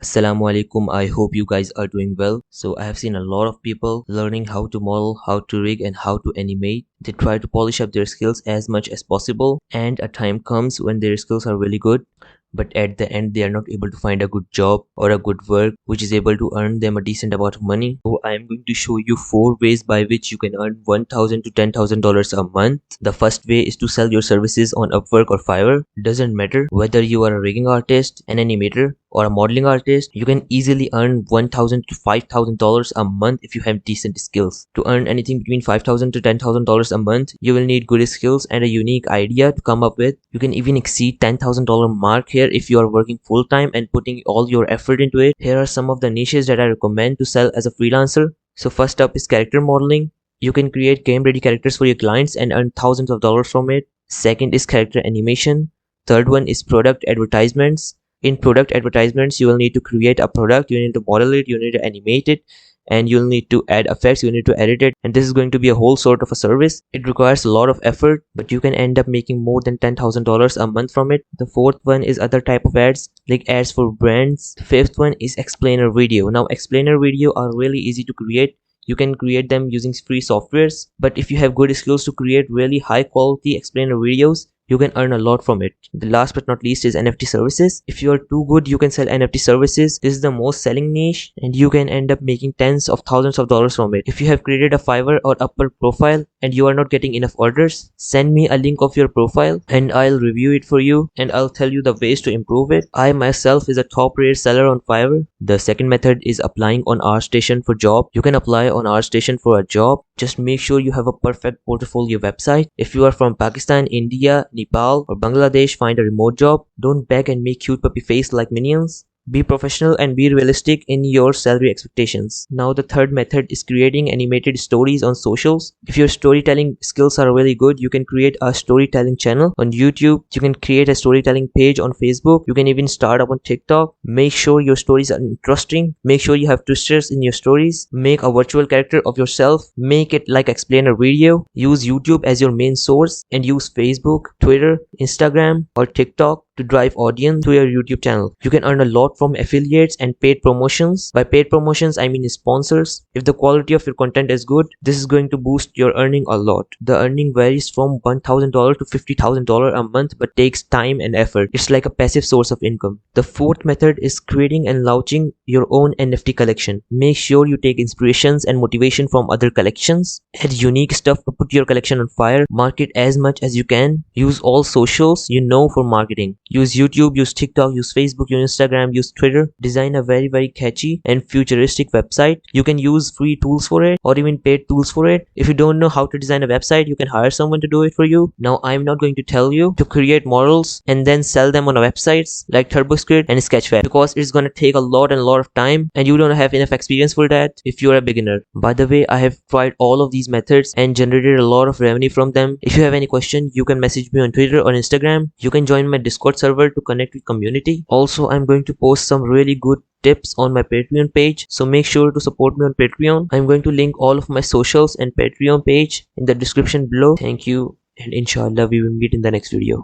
Assalamu alaikum. I hope you guys are doing well. So I have seen a lot of people learning how to model, how to rig and how to animate. They try to polish up their skills as much as possible, and a time comes when their skills are really good, but at the end they are not able to find a good job or a good work which is able to earn them a decent amount of money. So I am going to show you 4 ways by which you can earn $1,000 to $10,000 a month. The first way is to sell your services on Upwork or Fiverr. Doesn't matter whether you are a rigging artist, an animator, or a modeling artist, you can easily earn $1,000 to $5,000 a month if you have decent skills. To earn anything between $5,000 to $10,000 a month, you will need good skills and a unique idea to come up with. You can even exceed $10,000 mark here if you are working full time and putting all your effort into it. Here are some of the niches that I recommend to sell as a freelancer. So first up is character modeling. You can create game ready characters for your clients and earn thousands of dollars from it. Second is character animation. Third one is product advertisements. In product advertisements, you will need to create a product, you need to model it, you need to animate it, and you'll need to add effects, you need to edit it, and this is going to be a whole sort of a service. It requires a lot of effort, but you can end up making more than $10,000 a month from it. The fourth one is other type of ads, like ads for brands. The fifth one is explainer video. Now explainer video are really easy to create. You can create them using free softwares, but if you have good skills to create really high quality explainer videos, you can earn a lot from it. The last but not least is NFT services. If you are too good, you can sell NFT services. This is the most selling niche, and you can end up making tens of thousands of dollars from it. If you have created a Fiverr or Upwork profile and you are not getting enough orders, send me a link of your profile and I'll review it for you and I'll tell you the ways to improve it. I myself is a top rated seller on Fiverr. The second method is applying on ArtStation for job. You can apply on ArtStation for a job. Just make sure you have a perfect portfolio website. If you are from Pakistan, India, Nepal, or Bangladesh, find a remote job. Don't beg and make cute puppy face like minions. Be professional and be realistic in your salary expectations. Now the third method is creating animated stories on socials. If your storytelling skills are really good, you can create a storytelling channel on YouTube. You can create a storytelling page on Facebook. You can even start up on TikTok. Make sure your stories are interesting. Make sure you have twisters in your stories. Make a virtual character of yourself. Make it like explainer video. Use YouTube as your main source and use Facebook, Twitter, Instagram, or TikTok to drive audience to your YouTube channel. You can earn a lot from affiliates and paid promotions. By paid promotions, I mean sponsors. If the quality of your content is good, this is going to boost your earning a lot. The earning varies from $1,000 to $50,000 a month, but takes time and effort. It's like a passive source of income. The fourth method is creating and launching your own NFT collection. Make sure you take inspirations and motivation from other collections. Add unique stuff to put your collection on fire. Market as much as you can. Use all socials you know for marketing. Use YouTube, use TikTok, use Facebook, use Instagram, use Twitter. Design a very catchy and futuristic website. You can use free tools for it or even paid tools for it. If you don't know how to design a website, you can hire someone to do it for you. Now I'm not going to tell you to create models and then sell them on websites like TurboScript and Sketchfab, because it's going to take a lot of time and you don't have enough experience for that if you're a beginner. By the way, I have tried all of these methods and generated a lot of revenue from them. If you have any question, you can message me on Twitter or Instagram. You can join my Discord server to connect with community. Also, I'm going to post some really good tips on my Patreon page, so make sure to support me on Patreon. I'm going to link all of my socials and Patreon page in the description below. Thank you, and inshallah we will meet in the next video.